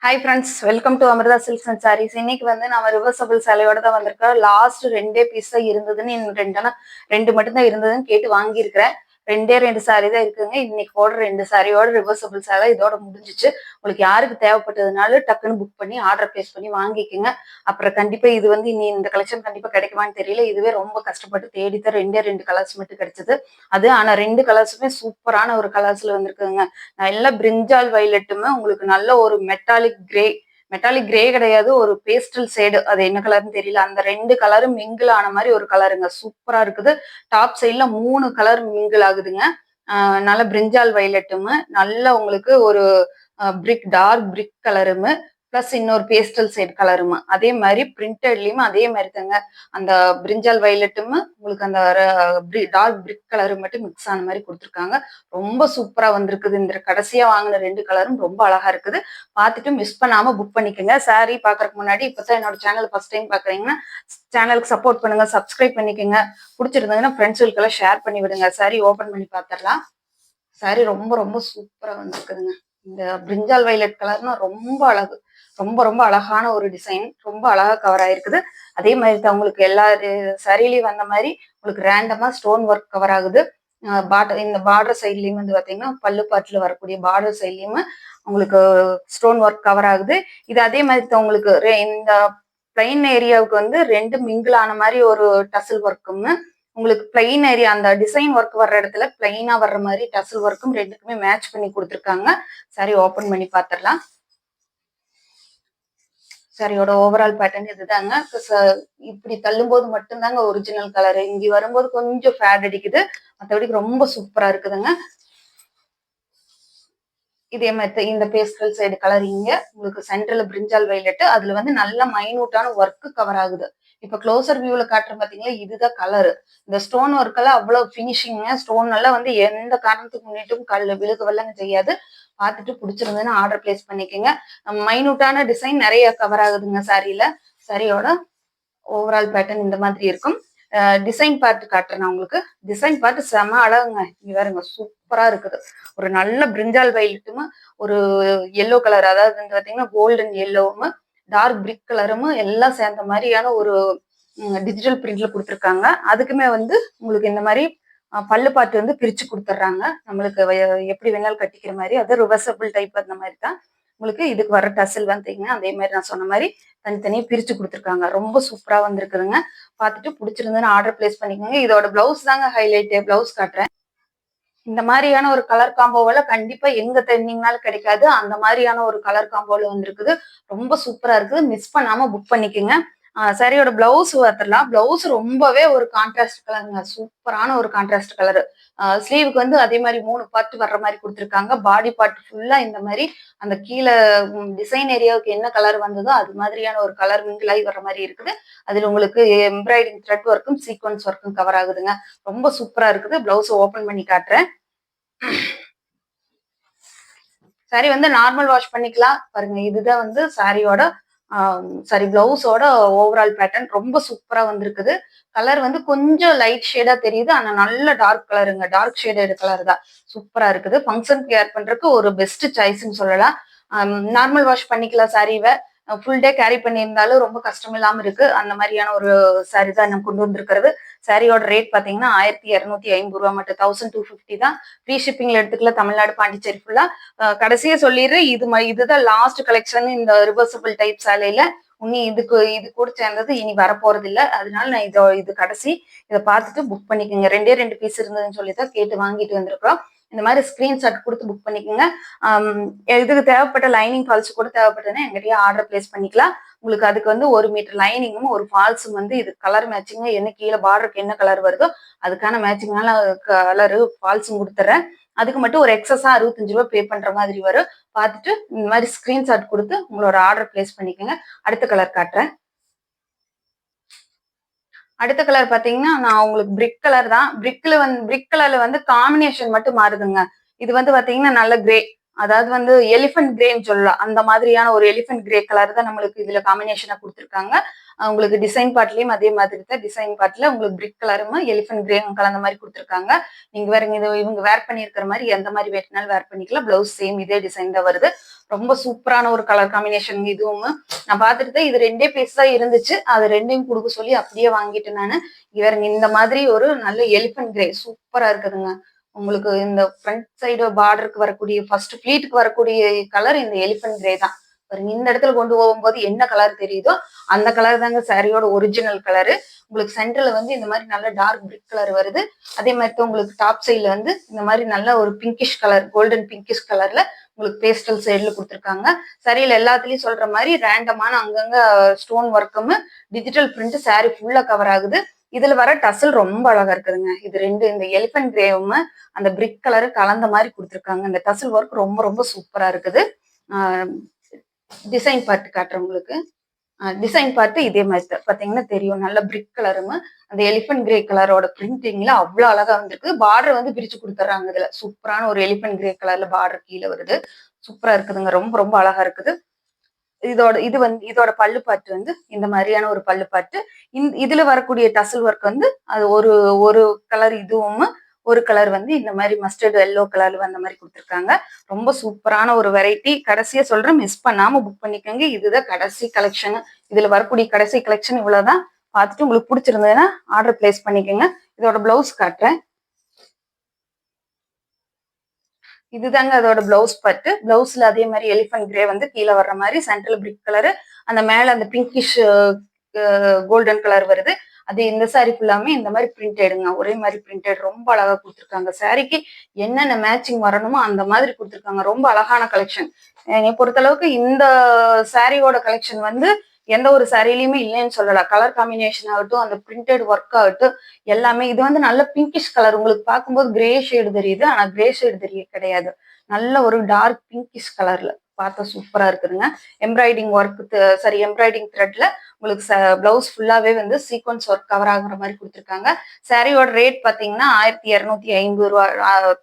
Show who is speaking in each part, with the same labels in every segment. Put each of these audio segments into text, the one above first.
Speaker 1: Hi friends, welcome to Amirtha silks and sarees. இன்னைக்கு வந்து நம்ம ரிவர்சபிள் சேலையோட தான் வந்திருக்கோம். லாஸ்ட் 2 பீஸ் தான் இருந்ததுன்னு, இன்னும் ரெண்டு மட்டும் தான் இருந்ததுன்னு கேட்டு வாங்கியிருக்கிறேன். 2 சாரி தான் இருக்குங்க. இன்னைக்கு போடுற 2 சாரியோட ரிவர்சபிள் சேலை இதோட முடிஞ்சிச்சு. உங்களுக்கு யாருக்கு தேவைப்பட்டதுனால டக்குன்னு புக் பண்ணி ஆர்டர் பிளேஸ் பண்ணி வாங்கிக்கோங்க. அப்புறம் கண்டிப்பா இது வந்து இனி இந்த கலெக்ஷன் கண்டிப்பா கிடைக்குமான்னு தெரியல. இதுவே ரொம்ப கஷ்டப்பட்டு தேடித்தான் 2 கலர்ஸ் மட்டும் கிடைச்சது. ஆனா 2 கலர்ஸுமே சூப்பரான ஒரு கலர்ஸ்ல வந்திருக்குங்க. நல்ல பிரிஞ்சால் வயலட்டுமே உங்களுக்கு நல்ல ஒரு மெட்டாலிக் கிரே கிடையாது, ஒரு பேஸ்டல் ஷேடு. அது என்ன கலர்னு தெரியல. அந்த 2 கலரும் மிங்கிள் ஆன மாதிரி ஒரு கலருங்க. சூப்பரா இருக்குது. டாப் சைட்ல 3 கலர் மிங்கிள் ஆகுதுங்க. நல்ல பிரிஞ்சால் வயலட்டுமே நல்ல உங்களுக்கு ஒரு டார்க் பிரிக் கலருமே பிளஸ் இன்னொரு பேஸ்டல் ஷேட் கலருமா. அதே மாதிரி பிரிண்டட்லயுமே அதே மாதிரி தாங்க. அந்த பிரிஞ்சால் வயலட்டுமே உங்களுக்கு அந்த டார்க் பிரிக் கலரு மட்டும் மிக்ஸ் ஆன மாதிரி கொடுத்துருக்காங்க. ரொம்ப சூப்பரா வந்திருக்குது. இந்த கடைசியா வாங்கின 2 கலரும் ரொம்ப அழகா இருக்குது. பார்த்துட்டு மிஸ் பண்ணாம புக் பண்ணிக்கோங்க. சாரி பாக்குறதுக்கு முன்னாடி இப்பதான் என்னோட சேனல் ஃபர்ஸ்ட் டைம் பாக்குறீங்கன்னா சேனலுக்கு சப்போர்ட் பண்ணுங்க, சப்ஸ்கிரைப் பண்ணிக்கோங்க. பிடிச்சிருந்ததுன்னா ஃப்ரெண்ட்ஸுக்கெல்லாம் ஷேர் பண்ணி விடுங்க. சாரி ஓபன் பண்ணி பார்த்துடலாம். சாரி ரொம்ப ரொம்ப சூப்பரா வந்திருக்குதுங்க. இந்த பிரிஞ்சால் வயலட் கலர்னா ரொம்ப அழகு. ரொம்ப ரொம்ப அழகான ஒரு டிசைன். ரொம்ப அழகா கவர் ஆயிருக்குது. அதே மாதிரி தான் உங்களுக்கு எல்லா சாரிலையும் வந்த மாதிரி உங்களுக்கு ரேண்டமா ஸ்டோன் ஒர்க் கவர் ஆகுது. இந்த பார்டர் சைட்லயும் வந்து பாத்தீங்கன்னா பல்லு பாட்டுல வரக்கூடிய பார்டர் சைட்லயுமே உங்களுக்கு ஸ்டோன் ஒர்க் கவர் ஆகுது. இது அதே மாதிரி தான் உங்களுக்கு இந்த பிளைன் ஏரியாவுக்கு வந்து 2 மிங்கிள் ஆன மாதிரி ஒரு டசல் ஒர்க்கும், உங்களுக்கு பிளைன் ஏரியா அந்த டிசைன் ஒர்க் வர்ற இடத்துல பிளைனா வர்ற மாதிரி டசல் ஒர்க்கும் 2க்குமே மேட்ச் பண்ணி கொடுத்துருக்காங்க. சரி ஓபன் பண்ணி பார்த்துடலாம். சாரியோட ஓவரால் பேட்டர்ன் இதுதாங்க. இப்படி தள்ளும்போது மட்டும்தாங்க ஒரிஜினல் கலரு. இங்க வரும்போது கொஞ்சம் ஃபேட் அடிக்குது. மற்றபடி ரொம்ப சூப்பரா இருக்குதுங்க. இதே மாதிரி இந்த பேஸ்டல் சைடு கலர் இங்க உங்களுக்கு சென்டர்ல பிரிஞ்சால் வயலட், அதுல வந்து நல்ல மைனூட்டான ஒர்க் கவர் ஆகுது. இப்ப க்ளோசர் வியூல காட்டுறேன் பாத்தீங்களா, இதுதான் கலரு. இந்த ஸ்டோன் ஒர்க் எல்லாம் அவ்வளவு பினிஷிங்க. ஸ்டோன் எல்லாம் வந்து எந்த காரணத்துக்கு முன்னிட்டும் விழுகவெல்லாம் செய்யாது. பார்த்துட்டு பிடிச்சிருந்ததுன்னு ஆர்டர் பிளேஸ் பண்ணிக்கோங்க. மைனூட்டான டிசைன் நிறைய கவர் ஆகுதுங்க சாரியில. சாரியோட ஓவரால் பேட்டர்ன் இந்த மாதிரி இருக்கும். டிசைன் பார்ட் காட்டுறேன் நான் உங்களுக்கு. டிசைன் பார்ட் செம அழகுங்க. இங்க பாருங்க சூப்பரா இருக்குது. ஒரு நல்ல பிரிஞ்சால் வயலட்டுமே ஒரு எல்லோ கலர், அதாவது வந்து பாத்தீங்கன்னா கோல்டன் எல்லோவும் டார்க் பிரிக் கலரும் எல்லாம் சேர்ந்த மாதிரியான ஒரு டிஜிட்டல் பிரிண்ட்ல கொடுத்துருக்காங்க. அதுக்குமே வந்து உங்களுக்கு இந்த மாதிரி பல்லு பாட்டு வந்து பிரிச்சு கொடுத்துட்றாங்க. நம்மளுக்கு எப்படி வேணாலும் கட்டிக்கிற மாதிரி. அது ரிவர்சபிள் டைப் அந்த மாதிரி தான். உங்களுக்கு இதுக்கு வர டசல் வந்தீங்கன்னா அதே மாதிரி நான் சொன்ன மாதிரி தனித்தனியா பிரிச்சு கொடுத்துருக்காங்க. ரொம்ப சூப்பரா வந்திருக்குதுங்க. பார்த்துட்டு பிடிச்சிருந்ததுன்னு ஆர்டர் பிளேஸ் பண்ணிக்கோங்க. இதோட பிளவுஸ் தாங்க ஹைலைட். பிளவுஸ் காட்டுறேன். இந்த மாதிரியான ஒரு கலர் காம்போவில கண்டிப்பா எங்க தெரிஞ்சீங்கனாலும் கிடைக்காது. அந்த மாதிரியான ஒரு கலர் காம்போல வந்திருக்குது. ரொம்ப சூப்பரா இருக்குது. மிஸ் பண்ணாம புக் பண்ணிக்கோங்க. சாரியோட பிளவுஸ் பார்த்துடலாம். பிளவுஸ் ரொம்பவே ஒரு கான்ட்ராஸ்ட் கலருங்க. சூப்பரான ஒரு கான்ட்ராஸ்ட் கலரு. ஸ்லீவுக்கு வந்து அதே மாதிரி 3 பார்ட் வர்ற மாதிரி கொடுத்துருக்காங்க. பாடி பார்ட் ஃபுல்லா இந்த மாதிரி அந்த கீழே டிசைன் ஏரியாவுக்கு என்ன கலர் வந்ததோ அது மாதிரியான ஒரு கலர் மிங்கிளாகி வர்ற மாதிரி இருக்குது. அதுல உங்களுக்கு எம்ப்ராய்டிங் த்ரெட் ஒர்க்கும் சீக்வன்ஸ் ஒர்க்கும் கவர் ஆகுதுங்க. ரொம்ப சூப்பரா இருக்குது. பிளவுஸ் ஓபன் பண்ணி காட்டுறேன். சாரி வந்து நார்மல் வாஷ் பண்ணிக்கலாம். பாருங்க இதுதான் வந்து சாரியோட சாரி பிளவுஸோட ஓவரால் பேட்டர்ன். ரொம்ப சூப்பரா வந்திருக்குது. கலர் வந்து கொஞ்சம் லைட் ஷேடா தெரியுது. ஆனா நல்ல டார்க் கலருங்க. டார்க் ஷேடட் கலர் தான். சூப்பரா இருக்குது. ஃபங்க்ஷன் கேர் பண்றதுக்கு ஒரு பெஸ்ட் சாய்ஸ்ன்னு சொல்லலாம். நார்மல் வாஷ் பண்ணிக்கலாம் சாரிவை. ஃபுல் டே கேரி பண்ணியிருந்தாலும் ரொம்ப கஷ்டம் இல்லாம இருக்கு. அந்த மாதிரியான ஒரு சாரி தான் நம்ம கொண்டு வந்திருக்கிறது. சாரியோட ரேட் பாத்தீங்கன்னா 1250 ரூபா மட்டும். 1250 தான். ஃப்ரீ ஷிப்பிங்ல எடுத்துக்கல தமிழ்நாடு பாண்டிச்சேரி ஃபுல்லா. கடைசியா சொல்லிடுறேன், இதுதான் லாஸ்ட் கலெக்ஷன் இந்த ரிவர்சபிள் டைப் சேலையில. இது கூட சேர்ந்தது இனி வரப்போறது இல்ல. அதனால நான் இது கடைசி. இதை பார்த்துட்டு புக் பண்ணிக்கோங்க. 2 பீஸ் இருந்ததுன்னு சொல்லிதான் கேட்டு வாங்கிட்டு வந்திருக்கிறோம். இந்த மாதிரி ஸ்கிரீன்ஷாட் கொடுத்து புக் பண்ணிக்கோங்க. இதுக்கு தேவைப்பட்ட லைனிங் ஃபால்ஸ் கூட தேவைப்பட்டதுன்னா எங்கிட்டயே ஆர்டர் பிளேஸ் பண்ணிக்கலாம். உங்களுக்கு அதுக்கு வந்து 1 மீட்டர் லைனிங்கும் ஒரு ஃபால்ஸும் வந்து இது கலர் மேட்சிங்க. என்ன கீழே பார்டருக்கு என்ன கலர் வருதோ அதுக்கான மேட்சிங்கான கலரு ஃபால்ஸும் கொடுத்துட்றேன். அதுக்கு மட்டும் ஒரு எக்ஸஸா 65 ரூபா பே பண்ற மாதிரி வரும். பார்த்துட்டு இந்த மாதிரி ஸ்கிரீன்ஷாட் கொடுத்து உங்களோட ஆர்டர் பிளேஸ் பண்ணிக்கோங்க. அடுத்த கலர் காட்டுறேன். அடுத்த கலர் பாத்தீங்கன்னா நான் உங்களுக்கு பிரிக் கலர் தான். பிரிக் கலர்ல வந்து காம்பினேஷன் மட்டும் மாறுதுங்க. இது வந்து பாத்தீங்கன்னா நல்ல கிரே, அதாவது வந்து எலிஃபென்ட் கிரேன்னு சொல்லலாம். அந்த மாதிரியான ஒரு எலிஃபென்ட் கிரே கலர் தான் நம்மளுக்கு இதுல காம்பினேஷனா கொடுத்துருக்காங்க. உங்களுக்கு டிசைன் பார்ட்லயும் அதே மாதிரி தான். டிசைன் பார்ட்ல உங்களுக்கு பிரிக் கலரும் எலிஃபென்ட் கிரேயும் கலந்த மாதிரி கொடுத்துருக்காங்க. நீங்க வேற இவங்க வேர் பண்ணியிருக்கிற மாதிரி எந்த மாதிரி வேட்டினாலும் வேர் பண்ணிக்கலாம். பிளவுஸ் சேம் இதே டிசைன் தான் வருது. ரொம்ப சூப்பரான ஒரு கலர் காம்பினேஷன். இதுவும் நான் பார்த்துட்டு இது 2 பீஸ் தான் இருந்துச்சு, அது 2யும் கொடுக்க சொல்லி அப்படியே வாங்கிட்டு நானு. இவருங்க இந்த மாதிரி ஒரு நல்ல எலிஃபன்ட் கிரே சூப்பரா இருக்குதுங்க. உங்களுக்கு இந்த ஃப்ரண்ட் சைடு பார்டருக்கு வரக்கூடிய ஃபர்ஸ்ட் ஃபிளீட்டுக்கு வரக்கூடிய கலர் இந்த எலிஃபன்ட் கிரே தான். பாருங்க இந்த இடத்துல கொண்டு போகும்போது என்ன கலர் தெரியுதோ அந்த கலர் தாங்க சாரியோட ஒரிஜினல் கலரு. உங்களுக்கு சென்டர்ல வந்து இந்த மாதிரி நல்ல டார்க் பிரிக் கலர் வருது. அதே மாதிரி உங்களுக்கு டாப் சைட்ல வந்து இந்த மாதிரி நல்ல ஒரு பிங்கிஷ் கலர், கோல்டன் பிங்கிஷ் கலர்ல உங்களுக்கு பேஸ்டல் சைடுல கொடுத்துருக்காங்க. சரியில எல்லாத்துலயும் சொல்ற மாதிரி ரேண்டமான அங்கங்க ஸ்டோன் ஒர்க்கும் டிஜிட்டல் பிரிண்ட் சாரி ஃபுல்லா கவர் ஆகுது. இதுல வர டசல் ரொம்ப அழகா இருக்குதுங்க. இது ரெண்டு இந்த எலிபென்ட் கிரேவும் அந்த பிரிக் கலரு கலந்த மாதிரி கொடுத்துருக்காங்க. இந்த டசல் ஒர்க் ரொம்ப ரொம்ப சூப்பரா இருக்குது. டிசைன் பார்ட் காட்டுறேன் உங்களுக்கு. டிசைன் பார்த்து இதே மாதிரி தான் பாத்தீங்கன்னா தெரியும். நல்ல பிரிக் கலரும் அந்த எலிபென்ட் கிரே கலரோட பிரிண்டிங்ல அவ்வளவு அழகா வந்திருக்கு. பார்டர் வந்து பிரிச்சு கொடுத்துறாங்க. இதுல சூப்பரான ஒரு எலிபென்ட் கிரே கலர்ல பார்டர் கீழே வருது. சூப்பரா இருக்குதுங்க. ரொம்ப ரொம்ப அழகா இருக்குது. இதோட பல்லு பாட்டு வந்து இந்த மாதிரியான ஒரு பல்லு பாட்டு. இதுல வரக்கூடிய டசல் ஒர்க் வந்து அது ஒரு ஒரு கலர், இதுவும் ஒரு கலர் வந்து இந்த மாதிரி மஸ்டர்ட் எல்லோ கலர்ல வந்த மாதிரி கொடுத்துருக்காங்க. ரொம்ப சூப்பரான ஒரு வெரைட்டி. கடைசியா சொல்றேன், மிஸ் பண்ணாம புக் பண்ணிக்கோங்க. இதுதான் கடைசி கலெக்ஷன். இதுல வரக்கூடிய கடைசி கலெக்ஷன் இவ்வளவுதான். பார்த்துட்டு உங்களுக்கு பிடிச்சிருந்ததுன்னா ஆர்டர் பிளேஸ் பண்ணிக்கோங்க. இதோட பிளவுஸ் காட்டுறேன். இதுதாங்க அதோட பிளவுஸ் பட்டு. பிளவுஸ்ல அதே மாதிரி எலிபென்ட் கிரே வந்து கீழே வர்ற மாதிரி சென்ட்ரல் பிரிக் கலரு, அந்த மேல அந்த பிங்கிஷ் கோல்டன் கலர் வருது. அது இந்த சாரி ஃபுல்லாமே இந்த மாதிரி பிரிண்டெடுங்க. ஒரே மாதிரி பிரிண்டட் ரொம்ப அழகா கொடுத்துருக்காங்க. சாரிக்கு என்னென்ன மேட்சிங் வரணுமோ அந்த மாதிரி கொடுத்துருக்காங்க. ரொம்ப அழகான கலெக்ஷன். என்னை பொறுத்தளவுக்கு இந்த சாரியோட கலெக்ஷன் வந்து எந்த ஒரு சாரிலையுமே இல்லைன்னு சொல்லலாம். கலர் காம்பினேஷன் ஆகட்டும், அந்த பிரிண்டட் ஒர்க் ஆகட்டும், எல்லாமே. இது வந்து நல்ல பிங்கிஷ் கலர். உங்களுக்கு பார்க்கும்போது கிரே ஷேடு தெரியுது, ஆனா கிரே ஷேடு கிடையாது. நல்ல ஒரு டார்க் பிங்கிஷ் கலர்ல பார்த்தா சூப்பரா இருக்குதுங்க. எம்ப்ராய்டிங் ஒர்க், சாரி எம்ப்ராய்டிங் த்ரெட்ல உங்களுக்கு பிளவுஸ் ஃபுல்லாவே வந்து சீக்வன்ஸ் ஒர்க் கவர் ஆகுற மாதிரி கொடுத்துருக்காங்க. சாரியோட ரேட் பாத்தீங்கன்னா 1250 ரூபா,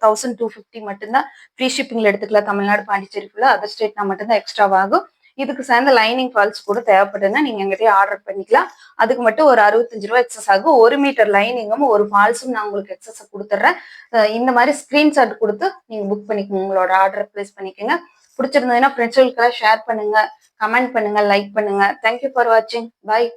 Speaker 1: 1250 மட்டும்தான். ஃப்ரீ ஷிப்பிங்ல எடுத்துக்கலாம். தமிழ்நாடு, பாண்டிச்சேரி ஃபுல்லா. அதர் ஸ்டேட்னா மட்டும்தான் எக்ஸ்ட்ரா ஆகும். இதுக்கு சேர்ந்த லைனிங் ஃபால்ஸ் கூட தேவைப்படுதுன்னா நீங்க எங்கிட்டயே ஆர்டர் பண்ணிக்கலாம். அதுக்கு மட்டும் ஒரு 65 ரூபா எக்ஸஸ் ஆகும். 1 மீட்டர் லைனிங்கும் ஒரு ஃபால்ஸும் நான் உங்களுக்கு எக்ஸஸ் கொடுத்துட்றேன். இந்த மாதிரி ஸ்கிரீன்ஷாட் கொடுத்து நீங்க புக் பண்ணிக்கோங்க. உங்களோட ஆர்டர் பிளேஸ் பண்ணிக்கோங்க. பிடிச்சிருந்ததுன்னா ஃப்ரெண்ட்ஸ்களுக்கெல்லாம் ஷேர் பண்ணுங்க, கமெண்ட் பண்ணுங்க, லைக் பண்ணுங்க. தேங்க்யூ ஃபார் வாட்சிங். பாய்.